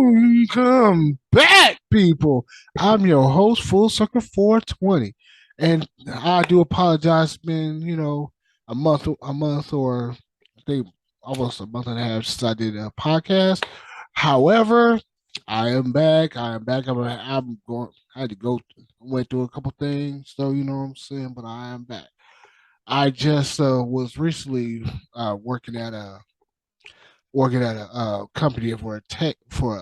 Welcome back, people. I'm your host, Full Circle 420, and I do apologize. It's been a month, or I think almost a month and a half since I did a podcast. However, I am back. I am back. I'm going. I had to go. Went through a couple things, so you know what I'm saying. But I am back. I just was recently working at a company for a tech for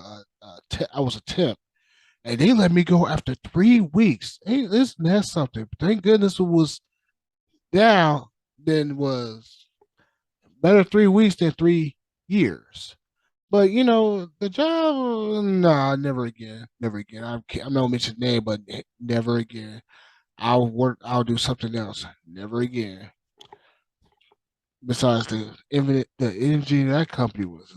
I was a temp, and they let me go after 3 weeks. Hey, isn't that something? Thank goodness it was down than was better 3 weeks than 3 years. But the job, nah, never again, never again. I'm not gonna mention name, but never again. I'll work. I'll do something else. Never again. Besides the energy in that company was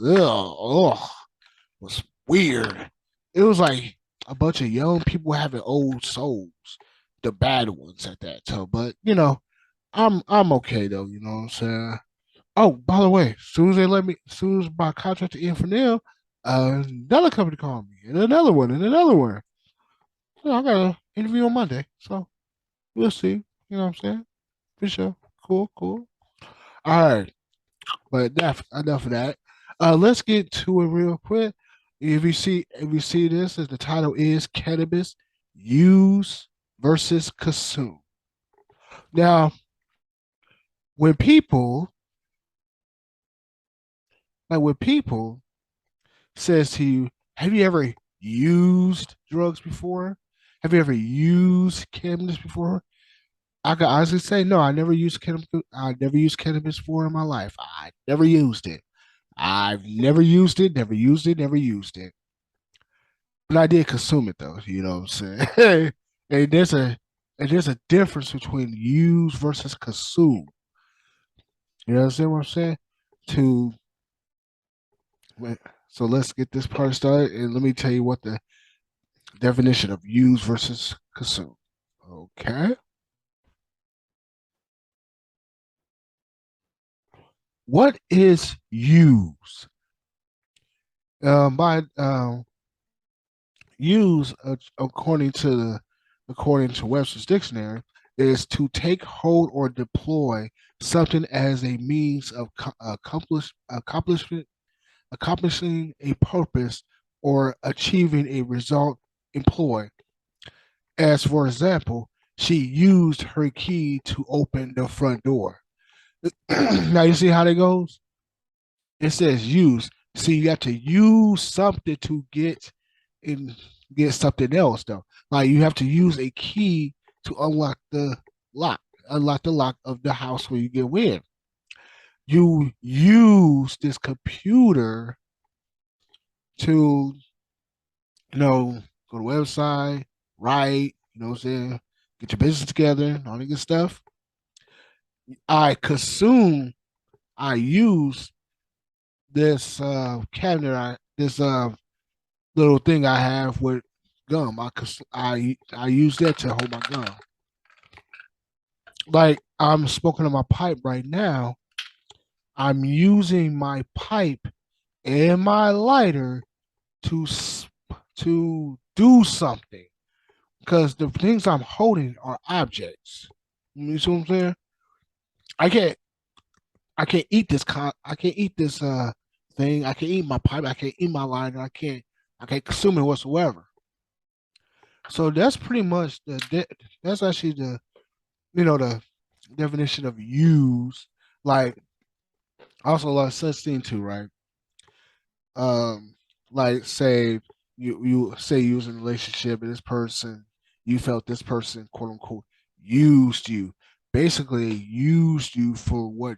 was weird. It was like a bunch of young people having old souls, the bad ones at that time. But I'm okay though. You know what I'm saying? Oh, by the way, as soon as my contract to end for them, another company called me, and another one, and another one. So I got an interview on Monday, so we'll see. You know what I'm saying? For sure. Cool, cool. All right. But enough of that. Let's get to it real quick. If you see this, as the title is cannabis use versus consume. Now, when people when people says to you, "Have you ever used drugs before? Have you ever used cannabis before?" I can honestly say, no, I never used cannabis. I never used cannabis before in my life. I never used it. I've never used it. Never used it. Never used it. But I did consume it though. You know what I'm saying? and there's a difference between use versus consume. You understand what I'm saying? To so let's get this part started, and let me tell you what the definition of use versus consume. Okay, what is use? By use, according to Webster's dictionary, is to take hold or deploy something as a means of accomplishing a purpose or achieving a result employed. As for example, she used her key to open the front door. Now you see how that goes? It says use. See, you have to use something to in get something else though. Like you have to use a key to lock, unlock the lock of the house where you get in. You use this computer to, go to the website, write, you know what I'm saying, get your business together, all that good stuff. I consume, I use this cabinet, this little thing I have with gum. I use that to hold my gum. Like I'm smoking on my pipe right now. I'm using my pipe and my lighter to to do something because the things I'm holding are objects. You see what I'm saying? I can't I can't eat this thing. I can't eat my pipe. I can't eat my lighter. I can't consume it whatsoever. So that's pretty much that's actually the definition of use. Like also like such thing too, right? Um, like say you say you was in a relationship and this person, you felt this person, quote unquote, used you, basically used you for what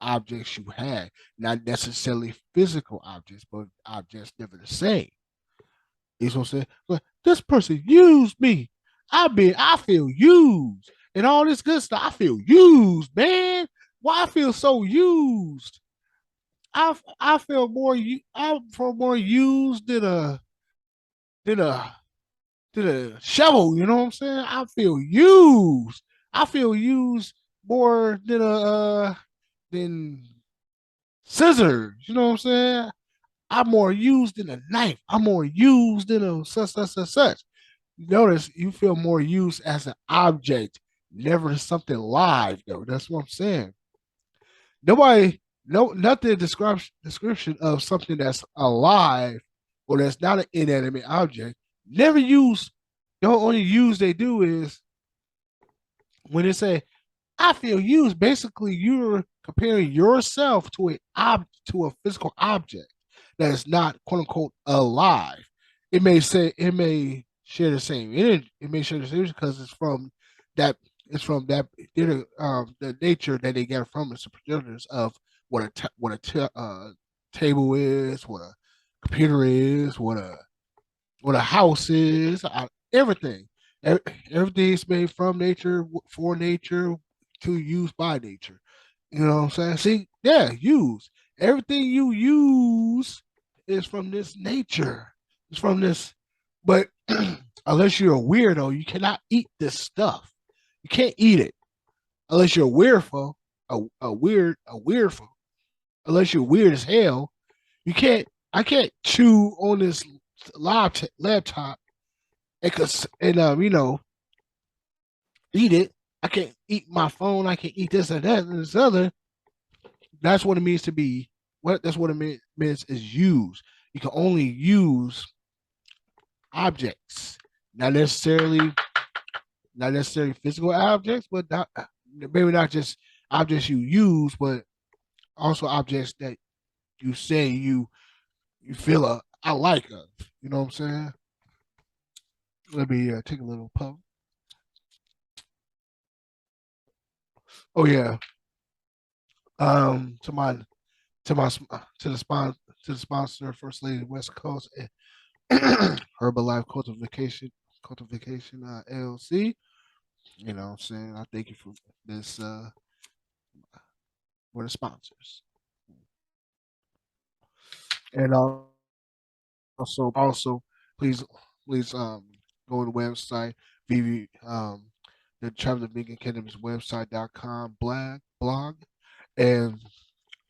objects you had, not necessarily physical objects, but objects never the same. You know what I'm saying? But this person used me. I feel used and all this good stuff. I feel used, man. Why I feel so used? I feel I feel more used than a than a shovel. You know what I'm saying? I feel used. I feel used more than a than scissors. You know what I'm saying? I'm more used than a knife. I'm more used than a such, such, such, such. Notice you feel more used as an object, never something live, though. That's what I'm saying. Nobody, no, nothing describes description of something that's alive or that's not an inanimate object. Never use. The only use they do is when they say I feel used. Basically, you're comparing yourself to a physical object that is not quote unquote alive. It may share the same energy. It may share the same because that it's from that the nature that they get from its progenitors of what table is, what a computer is, what a house is, everything. Everything is made from nature, for nature, to use by nature. You know what I'm saying? See, yeah, use. Everything you use is from this nature. It's from this, but unless you're a weirdo, you cannot eat this stuff. You can't eat it unless you're a weirdo, a weirdful. Unless you're weird as hell, you can't. I can't chew on this laptop and eat it. I can't eat my phone. I can eat this and that and this other. That's what it means to be. That's what it means is use. You can only use objects, not necessarily not necessarily physical objects, but maybe not just objects you use, but also objects that you say you feel I like of. You know what I'm saying? Let me take a little puff. Oh yeah. To my to the sponsor, First Lady West Coast Herbalife Cultivation LLC. You know what I'm saying? I thank you for this for the sponsors. And also please go to the website VV the Traveling Vegan Cannabis website.com blog and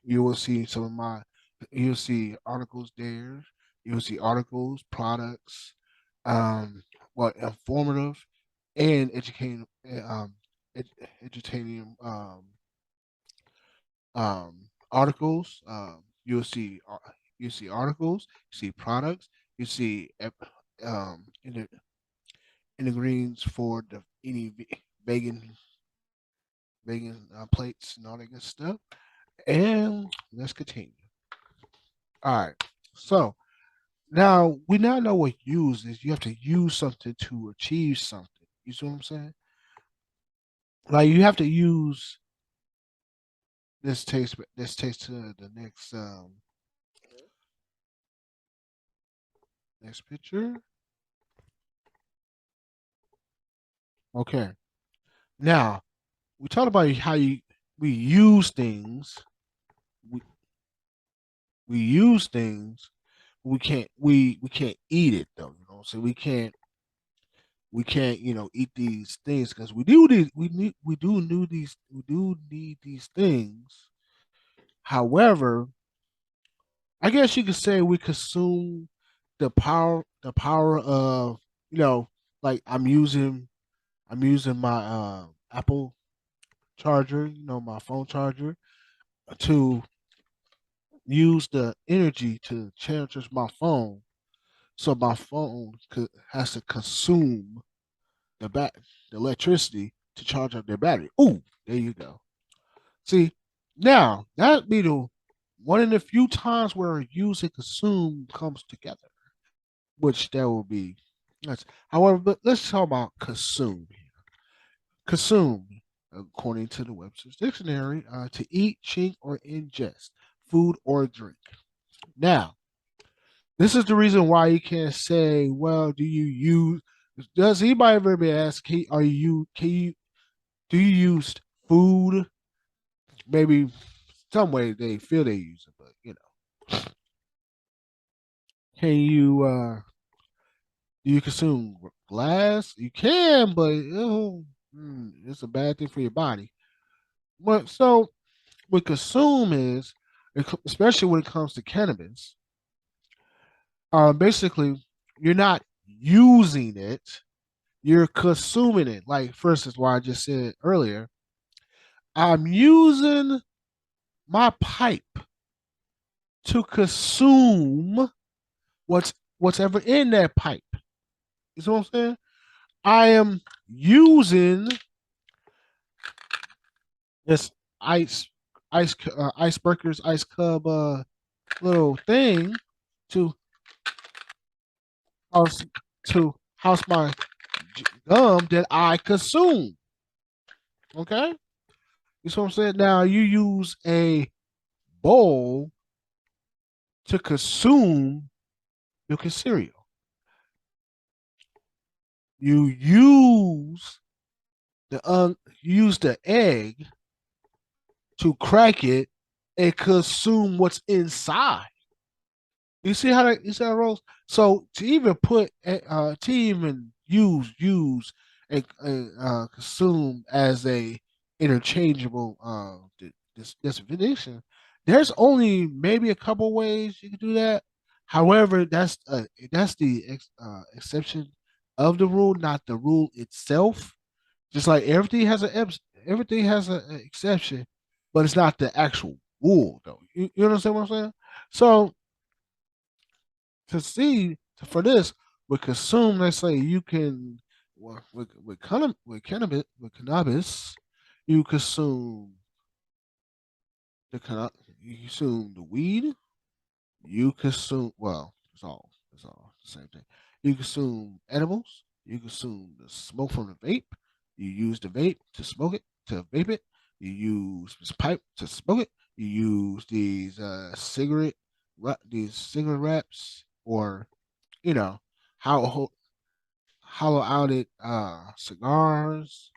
you will see some of my you'll see articles there. You'll see articles, products, what informative and educating ed- educating articles. You see articles, you see products, you see in the greens for the any vegan plates and all that good stuff. And let's continue. All right. So now we now know what use is. You have to use something to achieve something. You see what I'm saying? Like you have to use this takes to the next picture. Okay. Now we talked about how we use things. We, we use things. We can't eat it though. You know, so we can't eat these things because we do need these things. However, I guess you could say we consume the power of you know like I'm using my Apple charger, my phone charger to use the energy to charge my phone. So my phone has to consume the bat the electricity to charge up their battery. Ooh, there you go. See, now that'd be the one of the few times where use and consume comes together, which that will be. That's, however, but let's talk about consume. Consume, according to the Webster's Dictionary, to eat, chink, or ingest, food or drink. Now, this is the reason why you can't say, well, do you use, does anybody ever be asked, do you use food? Maybe some way they feel they use it, but can you, do you consume glass? You can, but it's a bad thing for your body. But so what consume is, especially when it comes to cannabis, Basically, you're not using it, you're consuming it. Like, for instance, what I just said earlier, I'm using my pipe to consume what's ever in that pipe. You see what I'm saying? I am using this ice icebreakers ice cub little thing to house to house my gum that I consume. Okay, you see what I'm saying? Now you use a bowl to consume milk and cereal. You use the egg to crack it and consume what's inside. You see how it rolls. So to even to even use and consume as a interchangeable this definition, there's only maybe a couple ways you can do that. However, that's the exception of the rule, not the rule itself. Just like everything has an exception, but it's not the actual rule though. You understand what I'm saying? So to see for this with consume, let's say you can well, with cannabis, you consume you consume the weed, you consume it's all the same thing. You consume edibles, you consume the smoke from the vape, you use the vape to smoke it, to vape it, you use this pipe to smoke it, you use these cigarette wraps or you know, how hollow outed cigars,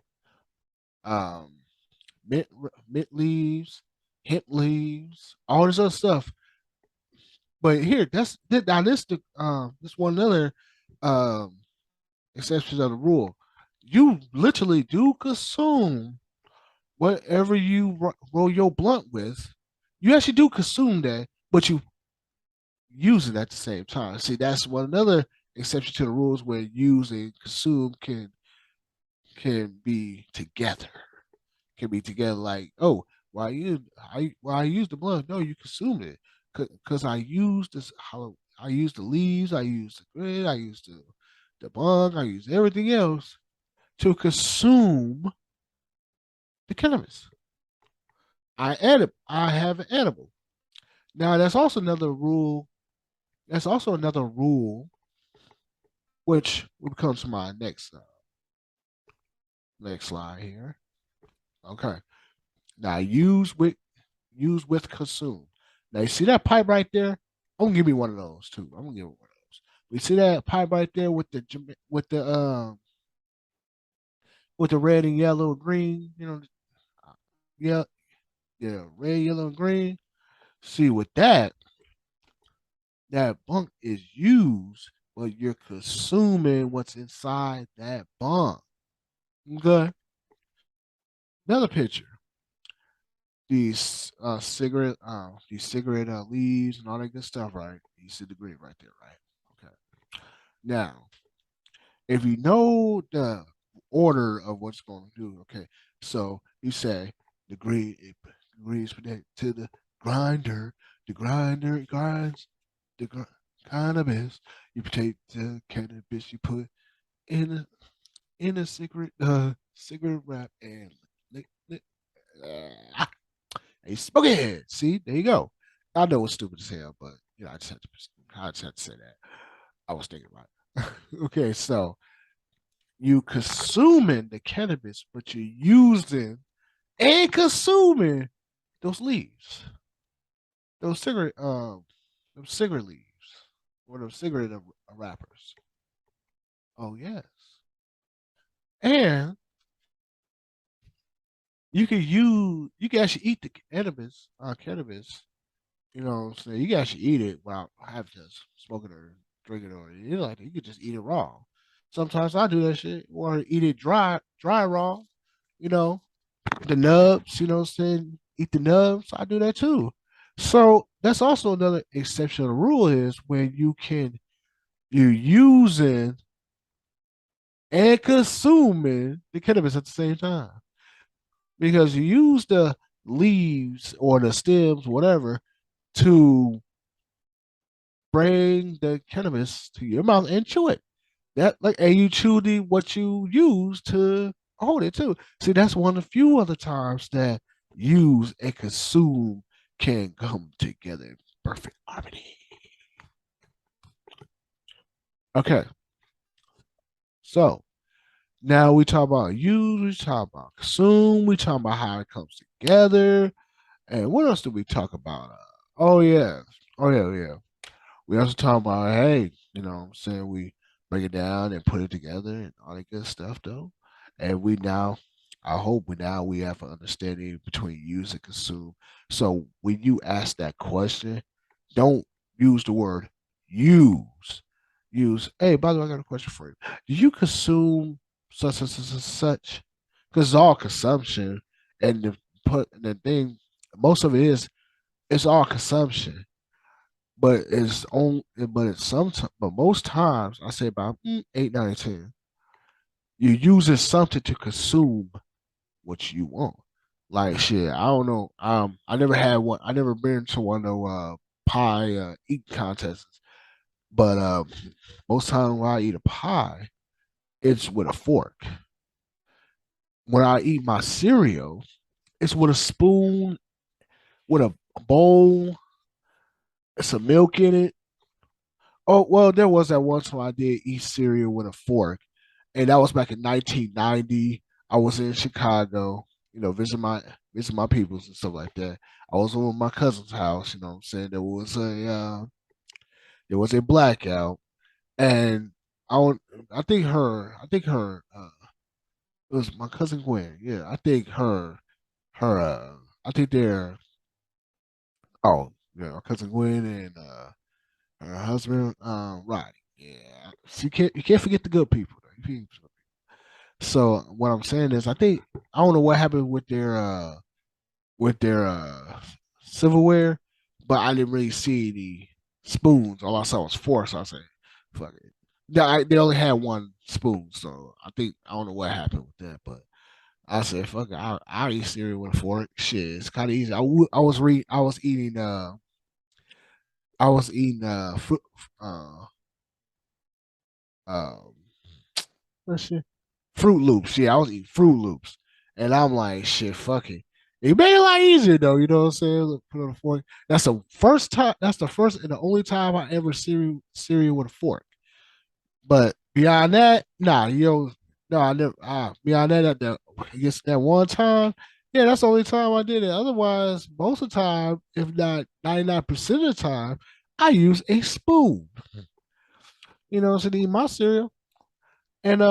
um, mint leaves, hemp leaves, all this other stuff. But here, now this one other um exception of the rule. You literally do consume whatever you roll your blunt with. You actually do consume that, but you use it at the same time. See, that's one another exception to the rules where use and consume can be together. Can be together like, oh, why I use the blunt? No, you consumed it because I used this. How I used the leaves, I used the grid, I used the bung, I used everything else to consume the cannabis. I have an edible. Now that's also another rule. That's also another rule, which will come to my next slide here. Okay. Now use with consume. Now you see that pipe right there? I'm gonna give me one of those too. I'm gonna give it one of those. We see that pipe right there with the red and yellow and green. Yeah, yeah, red, yellow, and green. See with that bunk is used, but you're consuming what's inside that bunk. Okay. Another picture. These cigarette leaves and all that good stuff, right? You see the green right there, right? Okay. Now, if you know the order of what's going to do, okay. So you say the green it agrees to the grinder. The grinder grinds the cannabis. You take the cannabis, you put in a cigarette wrap and uh, a smoke it. See, there you go. I know it's stupid as hell, but I just had to say that. I was thinking about it. Okay, so you consuming the cannabis, but you're using and consuming those leaves, those those cigarette leaves, or those cigarette wrappers. Oh yes, and you can actually eat the cannabis. You know what I'm saying? You can actually eat it without having to smoke it or drink it or anything like that. You could just eat it raw. Sometimes I do that shit or eat it dry raw. You know, the nubs, you know what I'm saying? Eat the nubs. I do that too. So that's also another exception of the rule is when you can you're using and consuming the cannabis at the same time because you use the leaves or the stems, whatever, to bring the cannabis to your mouth and chew it. That like, and you chew the what you use to hold it too. See, that's one of the few other times that use and consume can come together in perfect harmony. Okay, so now we talk about use, we talk about consume, we talk about how it comes together, and what else do we talk about? Oh yeah, oh yeah. We also talk about, hey, you know what I'm saying, we break it down and put it together and all that good stuff though. And we now, I hope we have an understanding between use and consume. So when you ask that question, don't use the word use. Use, hey, by the way, I got a question for you. Do you consume such and such and such? Because it's all consumption, and the thing, most of it is it's all consumption, but it's on but it's sometimes but most times I say about 8, 9, 10, you're using something to consume what you want. Like shit, I don't know. I never had one. I never been to one of those pie eating contests. But most times when I eat a pie, it's with a fork. When I eat my cereal, it's with a spoon, with a bowl, some milk in it. Oh well, there was that one time I did eat cereal with a fork, and that was back in 1990. I was in Chicago, visit my peoples and stuff like that. I was over at my cousin's house. You know what I'm saying? There was a blackout, and I don't- I think her it was my cousin Gwen. Yeah, I think her I think they're oh yeah, my cousin Gwen and her husband Roddy. Yeah, so you can't forget the good people. So what I'm saying is, I don't know what happened with their silverware, but I didn't really see any spoons. All I saw was four. So I said, "Fuck it." They only had one spoon, so I don't know what happened with that, but I said, "Fuck it." I eat cereal with a fork. Shit, it's kind of easy. I was eating fruit uh um what shit? Fruit Loops. Yeah, I was eating Fruit Loops. And I'm like, shit, fuck it. It made it a lot easier though, you know what I'm saying? Look, put on a fork. That's the first and the only time I ever cereal with a fork. But beyond that, nah, no, I never beyond that I guess that one time, yeah, that's the only time I did it. Otherwise, most of the time, if not 99% of the time, I use a spoon, to eat my cereal. And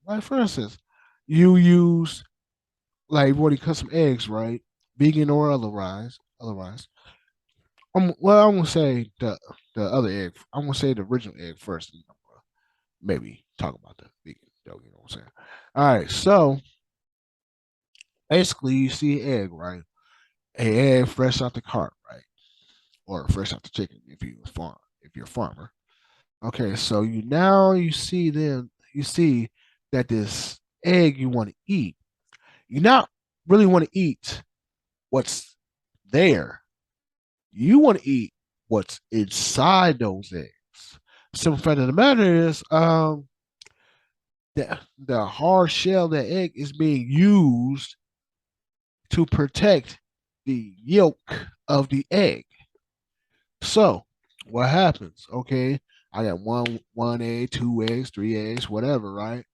like for instance, you use like when you cut some eggs, right? Vegan or otherwise. Well, I'm gonna say the other egg. I'm gonna say the original egg first, and maybe talk about the vegan though. You know what I'm saying? All right, so basically, you see an egg, right? An egg fresh out the cart, right? Or fresh out the chicken if you're a farmer. Okay, so you see that this egg you want to eat. You not really want to eat what's there. You want to eat what's inside those eggs. Simple fact of the matter is, the hard shell of the egg is being used to protect the yolk of the egg. So, what happens? Okay, I got one egg, two eggs, three eggs, whatever, right?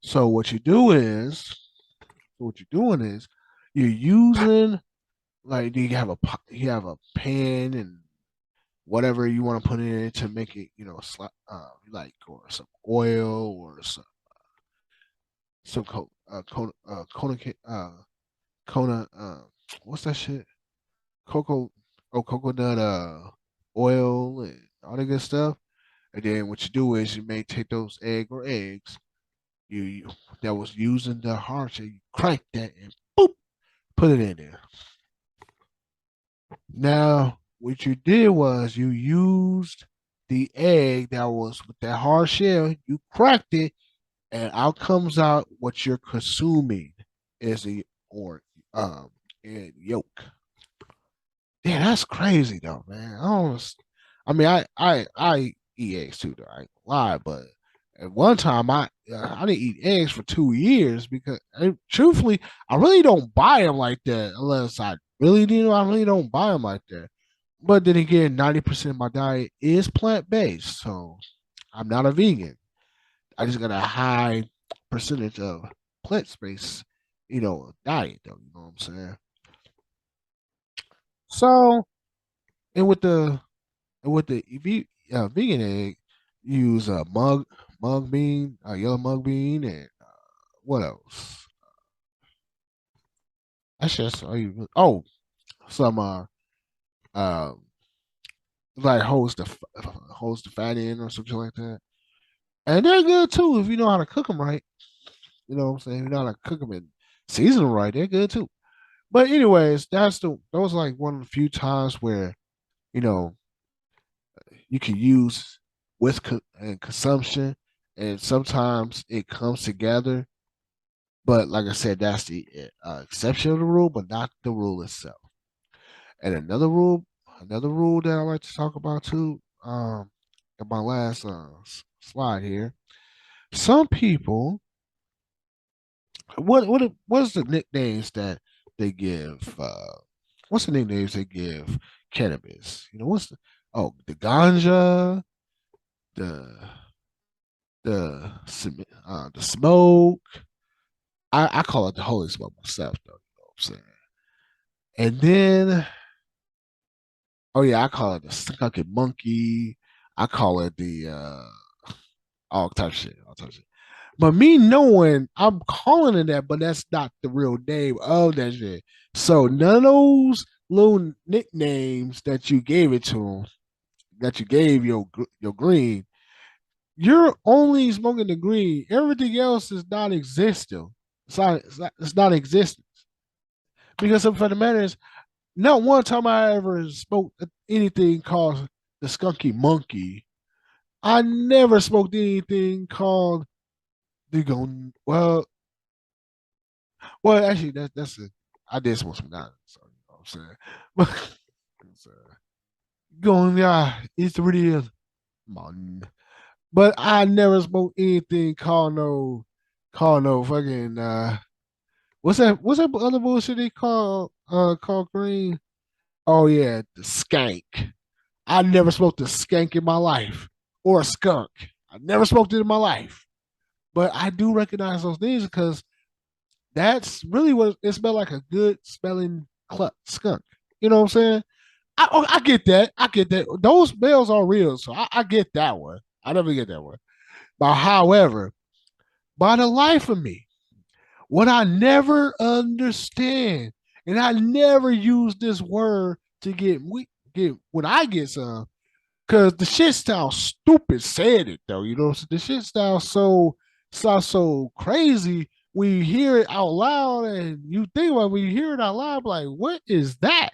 So what you're doing is you're using like you have a pan and whatever you want to put in it to make it, like or some oil or some Kona what's that shit? Cocoa coconut oil and all that good stuff. And then what you do is you may take those eggs you that was using the heart, so you crank that and boop, put it in there. Now what you did was you used the egg that was with that hard shell, you cracked it, and out comes out what you're consuming is the or um yolk. Yeah, that's crazy though, man. I mean, I eat eggs too, though. I ain't gonna lie, but at one time I didn't eat eggs for 2 years because, truthfully, I really don't buy them like that unless I really need them. I really don't buy them like that. But then again, 90% of my diet is plant based, so I'm not a vegan. I just got a high percentage of plant based, diet though. You know what I'm saying? So, and with the vegan egg, use a mug bean, a yellow mug bean, and what else? That's just some um like holds the fat in or something like that, and they're good too if you know how to cook them right. You know what I'm saying? If you know how to cook them and season them right, they're good too. But anyways, those like one of the few times where you know you can use and consumption, and sometimes it comes together. But like I said, that's the exception of the rule, but not the rule itself. And another rule that I like to talk about too, in my last slide here. Some people, what's the nicknames that they give? What's the nicknames they give cannabis? The ganja, the the smoke. I call it the holy smoke myself, though. You know what I'm saying? And then, oh yeah, I call it the skunky monkey. I call it the all type of shit, all type of shit. But me knowing, I'm calling it that, but that's not the real name of that shit. So none of those little nicknames that you gave it to, that you gave your green, you're only smoking the green. Everything else is not existing. It's not existent. Because for the matter is, not one time I ever spoke anything called the skunky monkey. I never smoked anything called the gon. Well, actually, that's it. I did smoke some guns, so you know what I'm saying. But it's, going, yeah, it's really man. But I never smoked anything called no fucking what's that other bullshit they call green? Oh yeah, the skank. I never smoked a skank in my life or a skunk. I never smoked it in my life. But I do recognize those things because that's really what it smelled like, a good smelling skunk. You know what I'm saying? I get that. I get that. Those smells are real. So I get that one. I never get that one. But however, by the life of me, what I never understand, and I never use this word to get when I get some, because the shit sounds stupid saying it though. The shit sounds so crazy when you hear it out loud, and you think about when you hear it out loud, like, what is that?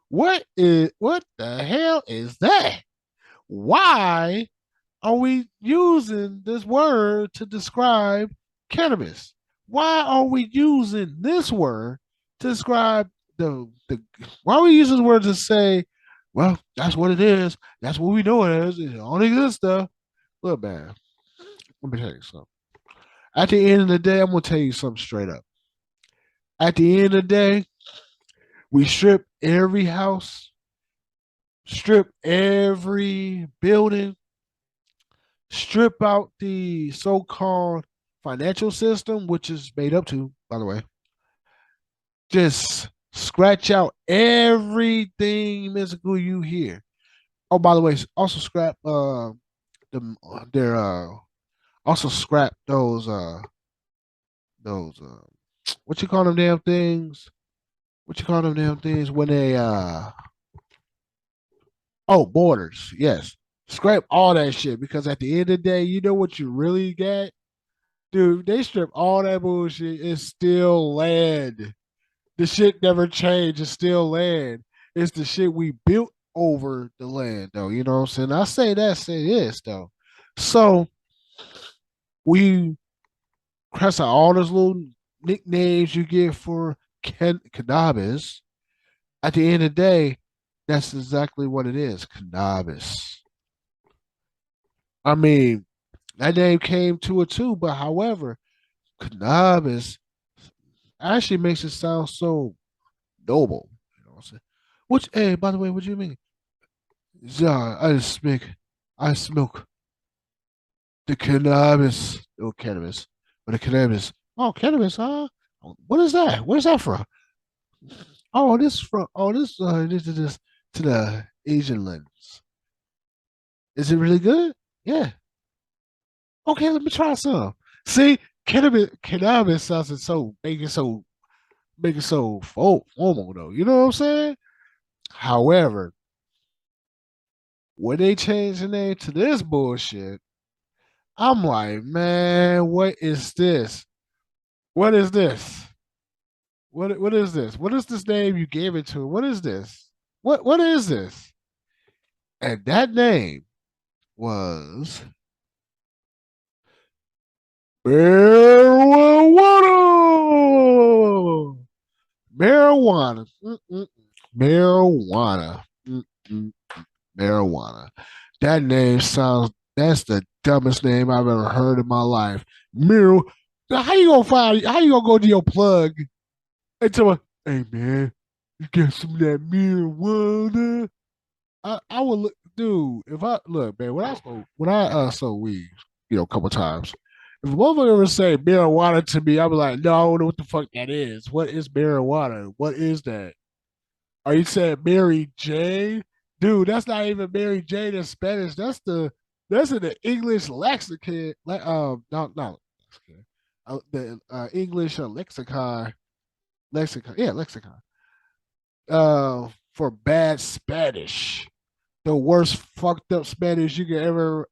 What the hell is that? Why are we using this word to describe cannabis? Why are we using this word to describe the why are we using this word to say, well, that's what it is. That's what we know it is. It's only good stuff. Look, man, let me tell you something. At the end of the day, I'm gonna tell you something straight up. At the end of the day, we strip every house, strip every building, strip out the so-called financial system, which is made up to, by the way, just scratch out everything mystical you hear. Oh, by the way, also scrap their also scrap those what you call them damn things? What you call them damn things when they borders? Yes, scrap all that shit because at the end of the day, you know what you really get, dude. They strip all that bullshit. It's still land. The shit never changed. It's still land. It's the shit we built over the land, though. You know what I'm saying? I say that, say this, though. So we cross out all those little nicknames you get for cannabis. At the end of the day, that's exactly what it is, cannabis. I mean, that name came to it too, but however, cannabis actually makes it sound so noble. You know what I'm saying? Which, hey, by the way, what do you mean? Yeah, I smoke the cannabis, oh cannabis, or the cannabis. Oh, cannabis, huh? What is that? Where's that from? Oh, this from. Oh, this is this to the Asian lens. Is it really good? Yeah. Okay, let me try some. See, cannabis sounds so make it so formal though. You know what I'm saying? However, when they change the name to this bullshit, I'm like, man, what is this? What is this? What is this? What is this name you gave it to? What is this? What is this? And that name was marijuana. Marijuana. Mm-mm. Marijuana. Mm-mm. Marijuana. That name sounds. That's the dumbest name I've ever heard in my life. Mir. How you gonna find? How you gonna go to your plug and tell me, "Hey man, you get some of that marijuana"? I would look, dude. If I look, man, when I sold weed, a couple times. If a motherfucker ever say marijuana to me, I'll be like, no, I don't know what the fuck that is. What is marijuana? What is that? Are you saying Mary Jane? Dude, that's not even Mary Jane in Spanish. That's in the English lexicon. No, the English lexicon. Yeah, lexicon. For bad Spanish, the worst fucked up Spanish you can ever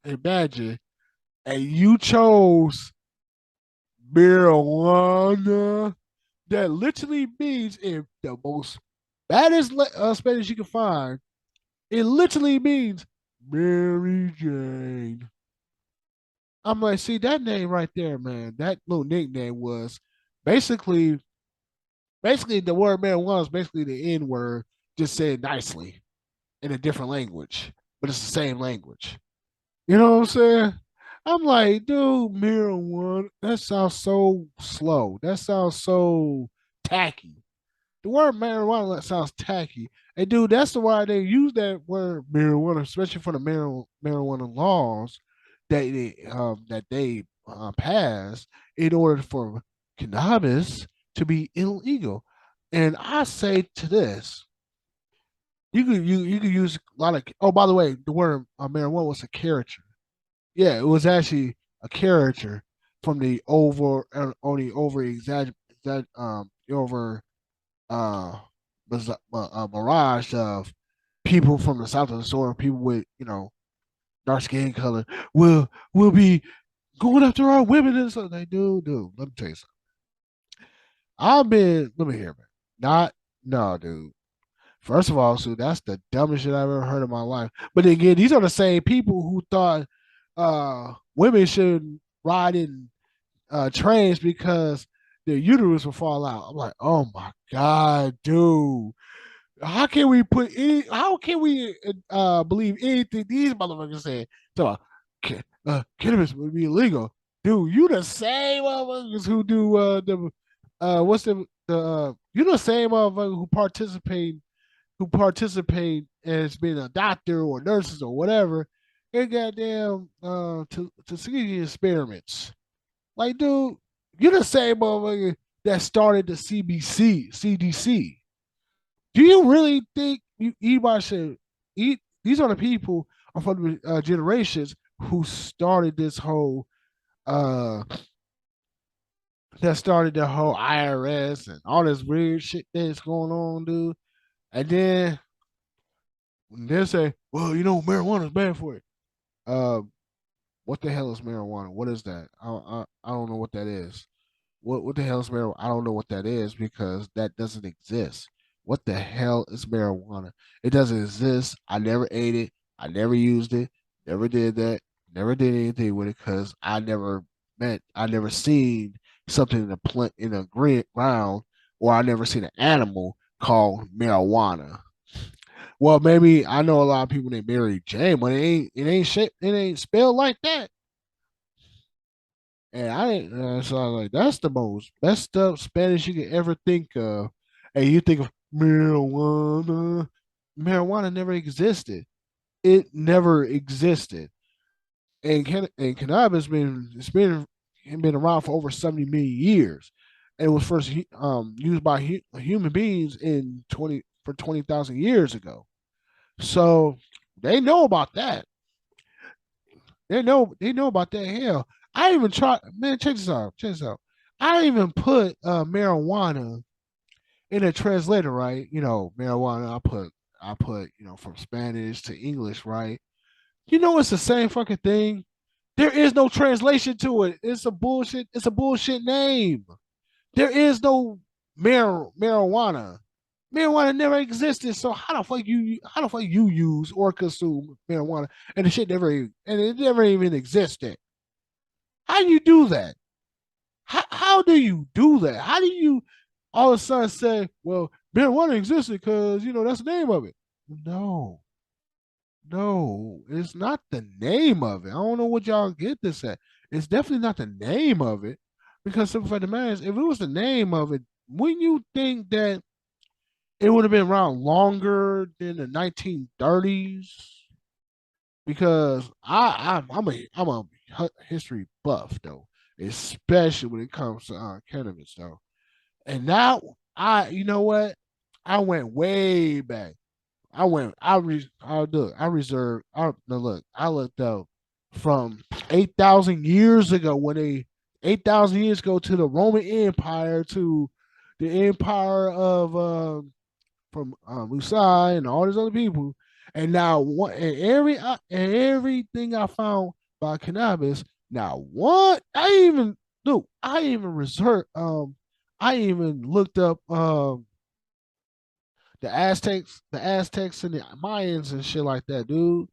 imagine, and you chose marijuana. That literally means in the most baddest Spanish you can find. It literally means Mary Jane. I'm like, see that name right there, man. That little nickname was basically, basically the word marijuana is basically the N word, just said nicely in a different language, but it's the same language. You know what I'm saying? I'm like, dude, marijuana. That sounds so slow. That sounds so tacky. The word marijuana sounds tacky. And dude, that's the why they use that word marijuana, especially for the marijuana laws that they passed in order for cannabis to be illegal. And I say to this, you could use a lot of. Oh, by the way, the word marijuana was a character. Yeah, it was actually a character from the only over exagger that over uh, mirage of people from the south of the soil, people with dark skin color will be going after our women and stuff. They do. Let me tell you something. Let me hear, man. Not no, dude. First of all, so that's the dumbest shit I've ever heard in my life. But again, these are the same people who thought women should ride in trains because their uterus will fall out. I'm like, oh my god, dude. How can we believe anything these motherfuckers say? So cannabis would be illegal. Dude, you the same motherfuckers who do the what's the you the same motherfucker who participate as being a doctor or nurses or whatever in goddamn to see experiments. Like, dude, you're the same motherfucker that started the CDC. Do you really think anybody should eat? These are the people from the generations who started this whole uh that started the whole IRS and all this weird shit that's going on, dude. And then when they say, "Well, marijuana is bad for it," uh, what the hell is marijuana? What is that? I don't know what that is. What the hell is marijuana? I don't know what that is because that doesn't exist. what the hell is marijuana? It doesn't exist. I never ate it. I never used it. Never did that. Never did anything with it because I never seen something in a plant in a green ground, or I never seen an animal called marijuana. Well, maybe I know a lot of people named Mary Jane, but it ain't shaped, it ain't spelled like that. And I ain't so I was like, that's the most messed up Spanish you could ever think of. And you think of marijuana. Marijuana never existed. It never existed. And cannabis been around for over 70 million years. And it was first used by human beings in 20,000 years ago. So they know about that. They know about that. Hell, I even tried. Man, check this out. Check this out. I even put marijuana in a translator, right? Marijuana. I put from Spanish to English, right? It's the same fucking thing. There is no translation to it. It's a bullshit. It's a bullshit name. There is no marijuana. Marijuana never existed. So how the fuck you use or consume marijuana and the shit never even, and it never even existed? How do you do that? How do you do that? How do you all of a sudden say, well, marijuana existed because that's the name of it? No, no, it's not the name of it. I don't know what y'all get this at. It's definitely not the name of it because simple fact of the matter is, if it was the name of it, wouldn't you think that it would have been around longer than the 1930s? Because I'm a history buff though, especially when it comes to cannabis though. And now you know what? I went way back. I reserved. No, look, I looked up from 8,000 years ago, 8,000 years ago, to the Roman Empire, to the empire of from Musai and all these other people. And now what? And everything I found about cannabis. Now what? I even researched. I even looked up the Aztecs and the Mayans and shit like that, dude.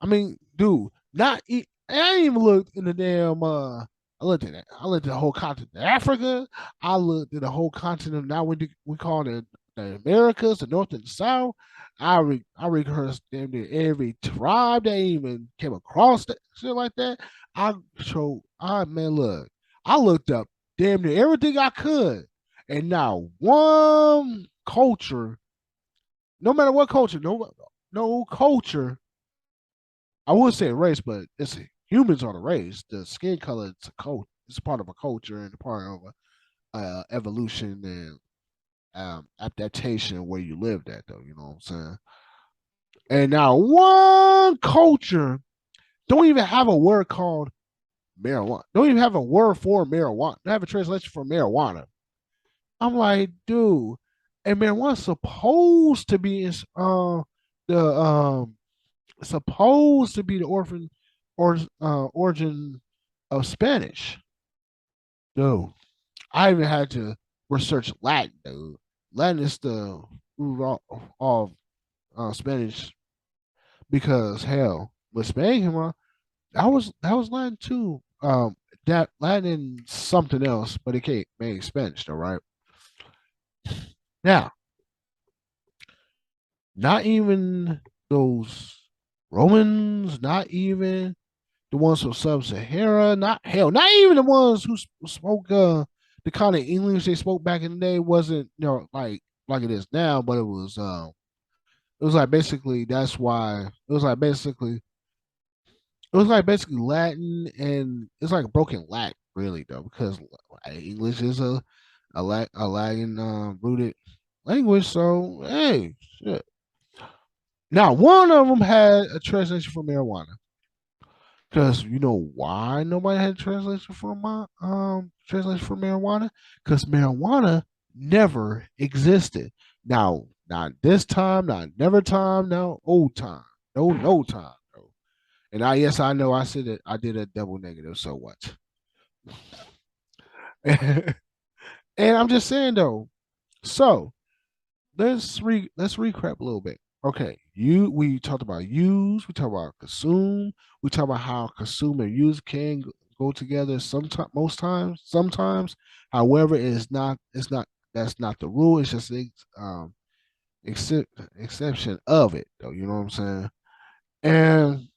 I mean, dude, I ain't even looked in the damn. I looked at that. I looked at the whole continent of Africa. I looked at the whole continent. Now we call it the Americas, the North and the South. I rehearsed damn near every tribe that even came across that shit like that. Man, look, I looked up damn near everything I could, and now one culture, no matter what culture, no culture, I wouldn't say race, but humans are the race. The skin color it's a cult. It's part of a culture and part of evolution and adaptation where you lived at, though. You know what I'm saying? And now one culture don't even have a word called marijuana. Don't even have a word for marijuana. Don't have a translation for marijuana. I'm like, dude, and marijuana's supposed to be the supposed to be the origin of Spanish. No, I even had to research Latin. Dude. Latin is the root of Spanish because hell, with Spain came on, that was Latin too. That Latin and something else, but it can't make Spanish though, right? Now, not even those Romans, not even the ones from Sub-Sahara, not even the ones who spoke the kind of English they spoke back in the day wasn't like it is now, but it was like basically that's why it was like basically Latin, and it's like broken Latin really though because English is a Latin rooted language. So hey, shit. Now one of them had a translation for marijuana. Because you know why nobody had a translation for marijuana? Because marijuana never existed. Now, not this time, not never time, no old time. No time. No. And I know I said it, I did a double negative, so what? And I'm just saying though, so let's recap a little bit. Okay, we talked about use, we talked about consume, we talked about how consume and use can go together sometimes, most times, sometimes. However, it's not that's not the rule. It's just the except, exception of it, though. You know what I'm saying? And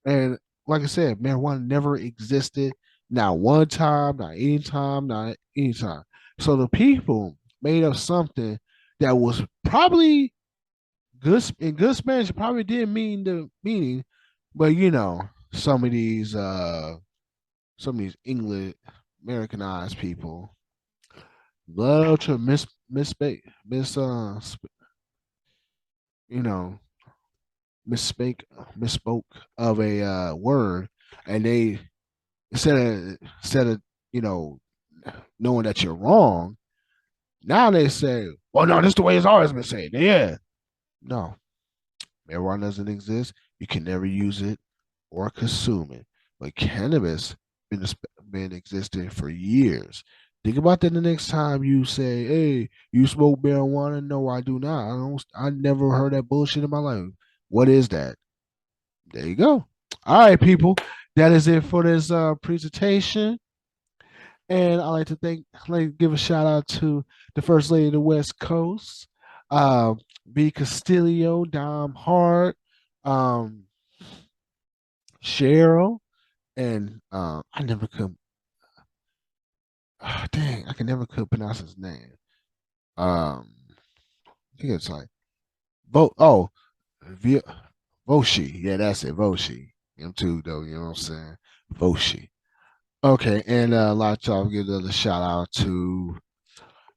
and like I said, marijuana never existed, not one time, not any time, not any time. So the people made up something that was probably good in good Spanish. It probably didn't mean the meaning, but some of these English Americanized people love to miss you know misspeak misspoke of a word, and they instead of you know knowing that you're wrong, now they say, well, no, this is the way it's always been said. Yeah, no, marijuana doesn't exist. You can never use it or consume it. But cannabis been been existing for years. Think about that the next time you say, "Hey, you smoke marijuana?" No, I do not. I don't. I never heard that bullshit in my life. What is that? There you go. All right, people. That is it for this presentation. And I'd like to give a shout out to the First Lady of the West Coast, uh, B. Castillo, Dom Hart, um, Cheryl, and I never could. Dang, I can never could pronounce his name. I think it's like Via, Voshi. Yeah, that's it, Voshi. Him too, though. You know what I'm saying? Voshi. Okay, and a lot of y'all give a shout out to,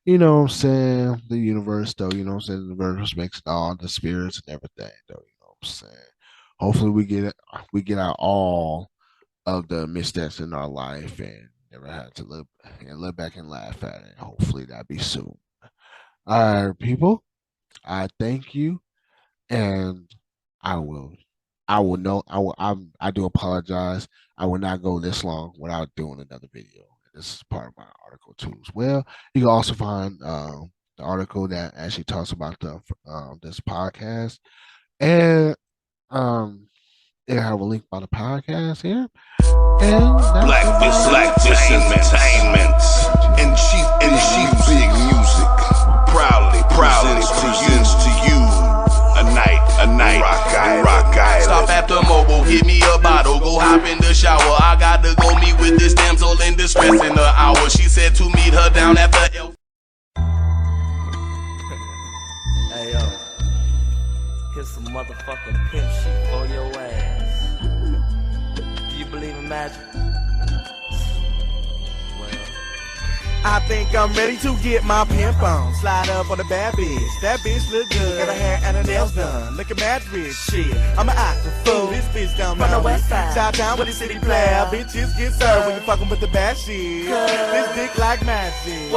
what I'm saying, the universe, though. You know what I'm saying? The universe makes all the spirits and everything, though. You know what I'm saying? Hopefully, we get out all of the missteps in our life and never had to look back and laugh at it. Hopefully, that be soon. All right, people. I thank you, and I will, I will know. I do apologize. I will not go this long without doing another video. This is part of my article too, as well. You can also find the article that actually talks about the this podcast, and um, it have a link by the podcast here. And Blackfish Entertainment and Chief Big Music proudly presents to you a night Rock Island. Stop at the mobile, give me a bottle, go hop in the shower. I got to go meet with this damsel in distress in an hour. She said to meet her down at the Hey yo, here's some motherfucking pimp shit for your ass. Do you believe in magic? I think I'm ready to get my pimp on. Slide up on the bad bitch. That bitch look good. Got her hair and her nails done. Looking mad rich. Shit, I'm an actor fool. This bitch down from the west side. Shout down with the city player. Bitches get served when you fucking with the bad shit. This dick like magic.